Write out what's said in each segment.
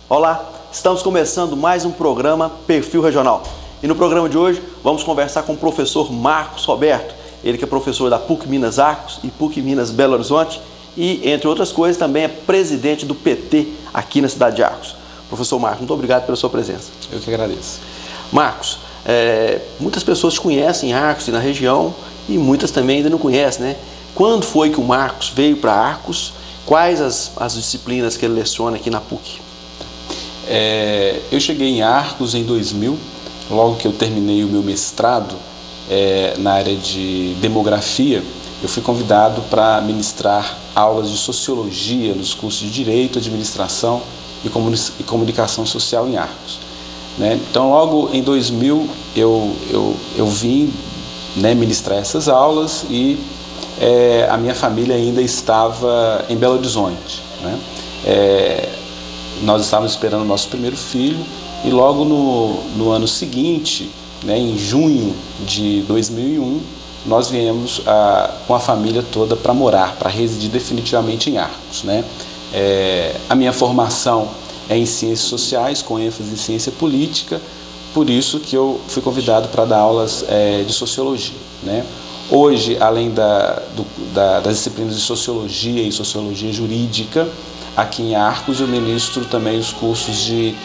Olá, estamos começando mais um programa Perfil Regional. E no programa de hoje vamos conversar com o professor Marcos Roberto, ele que é professor da PUC Minas Arcos e PUC Minas Belo Horizonte e, entre outras coisas, também é presidente do PT aqui na cidade de Arcos. Professor Marcos, muito obrigado pela sua presença. Eu que agradeço. Marcos, muitas pessoas te conhecem em Arcos e na região e muitas também ainda não conhecem, né? Quando foi que o Marcos veio para Arcos? Quais as disciplinas que ele leciona aqui na PUC? Eu cheguei em Arcos em 2000, logo que eu terminei o meu mestrado na área de demografia. Eu fui convidado para ministrar aulas de sociologia nos cursos de Direito, Administração e Comunicação Social em Arcos. Então, logo em 2000, eu vim ministrar essas aulas e a minha família ainda estava em Belo Horizonte. Nós estávamos esperando o nosso primeiro filho e logo no ano seguinte, em junho de 2001, nós viemos com a família toda para morar, para residir definitivamente em Arcos. A minha formação é em Ciências Sociais, com ênfase em Ciência Política, por isso que eu fui convidado para dar aulas de Sociologia. Hoje, além das disciplinas de Sociologia e Sociologia Jurídica, aqui em Arcos eu ministro também os cursos de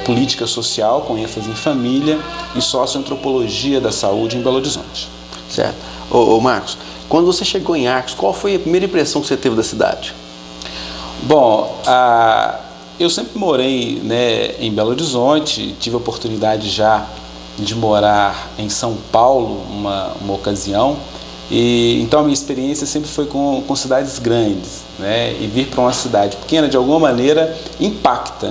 Política Social, com ênfase em Família, e Socioantropologia da Saúde em Belo Horizonte. Certo. Ô Marcos, quando você chegou em Arcos, qual foi a primeira impressão que você teve da cidade? Bom, eu sempre morei em Belo Horizonte, tive a oportunidade já de morar em São Paulo uma ocasião, e então a minha experiência sempre foi com cidades grandes, e vir para uma cidade pequena de alguma maneira impacta,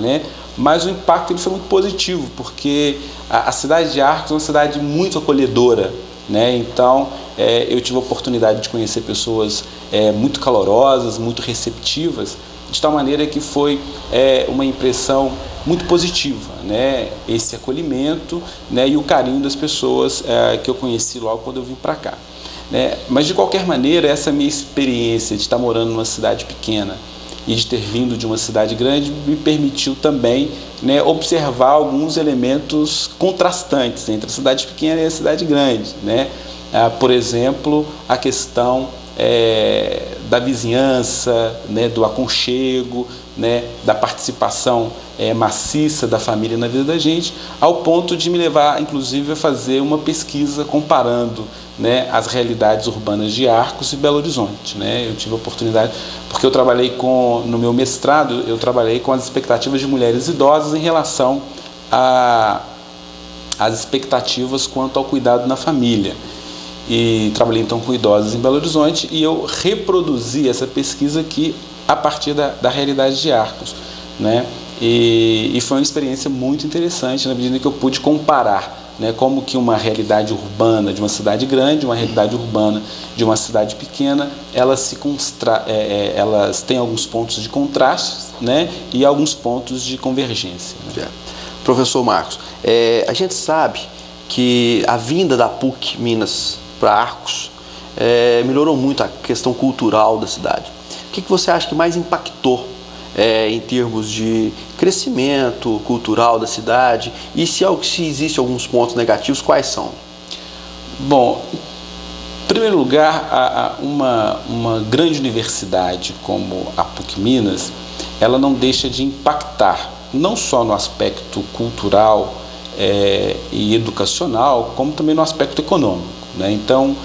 mas o impacto ele foi muito positivo, porque a cidade de Arcos é uma cidade muito acolhedora, então eu tive a oportunidade de conhecer pessoas muito calorosas, muito receptivas, de tal maneira que foi uma impressão muito positiva, esse acolhimento e o carinho das pessoas que eu conheci logo quando eu vim para cá. Mas de qualquer maneira, essa minha experiência de estar morando numa cidade pequena e de ter vindo de uma cidade grande me permitiu também observar alguns elementos contrastantes entre a cidade pequena e a cidade grande. Por exemplo, a questão da vizinhança, do aconchego, da participação maciça da família na vida da gente, ao ponto de me levar, inclusive, a fazer uma pesquisa comparando as realidades urbanas de Arcos e Belo Horizonte. Eu tive a oportunidade, porque eu trabalhei no meu mestrado, eu trabalhei com as expectativas de mulheres idosas em relação às expectativas quanto ao cuidado na família. E trabalhei então com idosos em Belo Horizonte e eu reproduzi essa pesquisa aqui a partir da realidade de Arcos. E foi uma experiência muito interessante na medida que eu pude comparar como que uma realidade urbana de uma cidade grande, uma realidade urbana de uma cidade pequena, elas têm alguns pontos de contraste e alguns pontos de convergência. Professor Marcos, a gente sabe que a vinda da PUC Minas para Arcos melhorou muito a questão cultural da cidade. O que você acha que mais impactou em termos de crescimento cultural da cidade e se existem alguns pontos negativos, quais são? Bom, em primeiro lugar, uma grande universidade como a PUC Minas, ela não deixa de impactar, não só no aspecto cultural e educacional, como também no aspecto econômico. Então,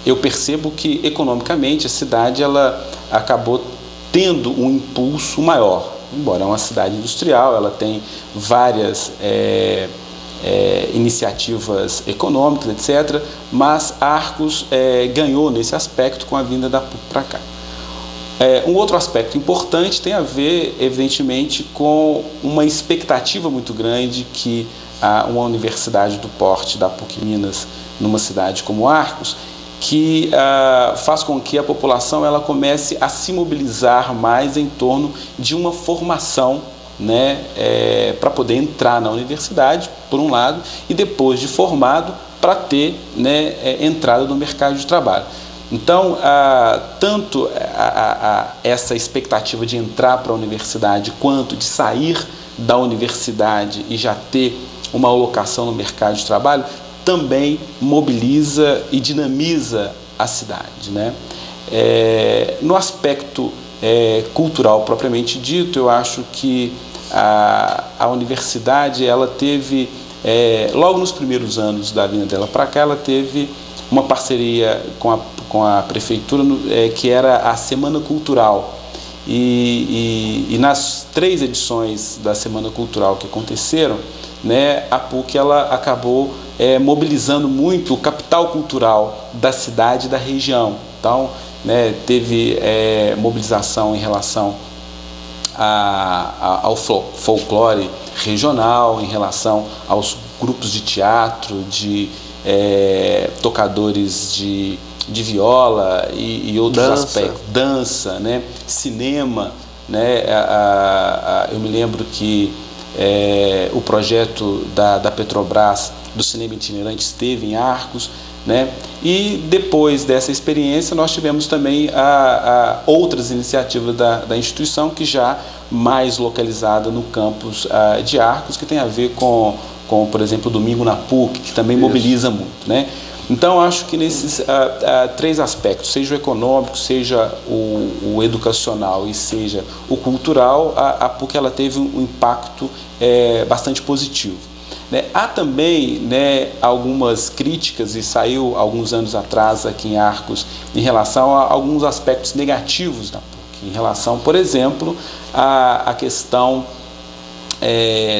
eu percebo que economicamente a cidade ela acabou tendo um impulso maior, embora é uma cidade industrial, ela tem várias iniciativas econômicas, etc., mas Arcos ganhou nesse aspecto com a vinda da PUC para cá. Um outro aspecto importante tem a ver, evidentemente, com uma expectativa muito grande que uma universidade do porte da PUC Minas, numa cidade como Arcos, que faz com que a população ela comece a se mobilizar mais em torno de uma formação para poder entrar na universidade, por um lado, e depois de formado, para ter entrada no mercado de trabalho. Então, tanto essa expectativa de entrar para a universidade, quanto de sair da universidade e já ter uma alocação no mercado de trabalho, também mobiliza e dinamiza a cidade, né? No aspecto cultural propriamente dito, eu acho que a universidade, ela teve, logo nos primeiros anos da vinda dela para cá, ela teve uma parceria com a prefeitura, que era a Semana Cultural. E nas 3 edições da Semana Cultural que aconteceram, né, a PUC ela acabou mobilizando muito o capital cultural da cidade e da região. Então, né, teve mobilização em relação ao folclore regional, em relação aos grupos de teatro, de tocadores de viola e outros aspectos, dança, né, cinema, né, eu me lembro que o projeto da Petrobras do cinema itinerante esteve em Arcos, né, e depois dessa experiência nós tivemos também outras iniciativas da instituição, que já mais localizada no campus de Arcos, que tem a ver com, por exemplo, o Domingo na PUC, que também mobiliza muito, né? Então, acho que nesses 3 aspectos, seja o econômico, seja o educacional e seja o cultural, a PUC ela teve um impacto bastante positivo, né? Há também, né, algumas críticas, e saiu alguns anos atrás aqui em Arcos, em relação a alguns aspectos negativos da PUC, em relação, por exemplo, à questão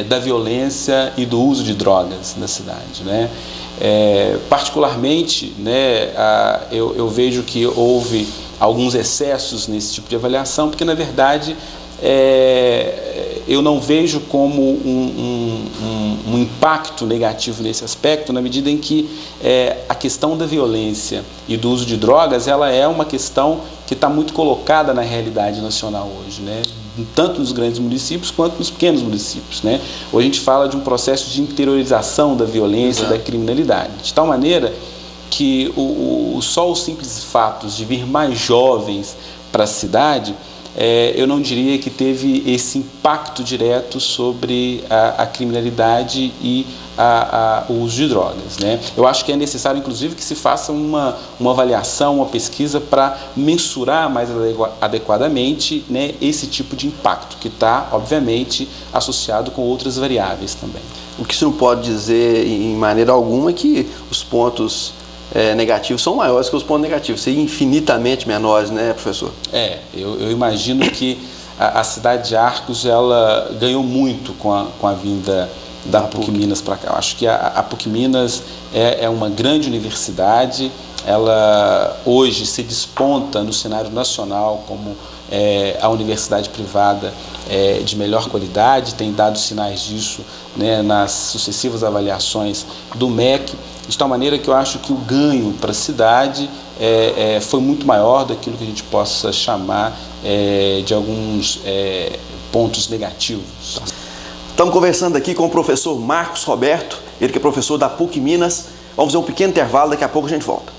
da violência e do uso de drogas na cidade, né? Particularmente, né, eu vejo que houve alguns excessos nesse tipo de avaliação, porque na verdade eu não vejo como um impacto negativo nesse aspecto, na medida em que a questão da violência e do uso de drogas, ela é uma questão que está muito colocada na realidade nacional hoje, né? Tanto nos grandes municípios quanto nos pequenos municípios, né? Hoje a gente fala de um processo de interiorização da violência e da criminalidade, de tal maneira que só os simples fatos de vir mais jovens para a cidade, eu não diria que teve esse impacto direto sobre a criminalidade e o uso de drogas, né? Eu acho que é necessário, inclusive, que se faça uma avaliação, uma pesquisa para mensurar mais adequadamente, né, esse tipo de impacto, que está, obviamente, associado com outras variáveis também. O que se não pode dizer, em maneira alguma, é que os pontos negativos são maiores que os pontos negativos, são infinitamente menores, né, professor? Eu imagino que a cidade de Arcos, ela ganhou muito com a vinda da PUC Minas para cá. Eu acho que a PUC Minas é uma grande universidade, ela hoje se desponta no cenário nacional como a universidade privada de melhor qualidade, tem dado sinais disso, né, nas sucessivas avaliações do MEC, de tal maneira que eu acho que o ganho para a cidade foi muito maior daquilo que a gente possa chamar de alguns pontos negativos. Estamos conversando aqui com o professor Marcos Roberto, ele que é professor da PUC Minas. Vamos fazer um pequeno intervalo, daqui a pouco a gente volta.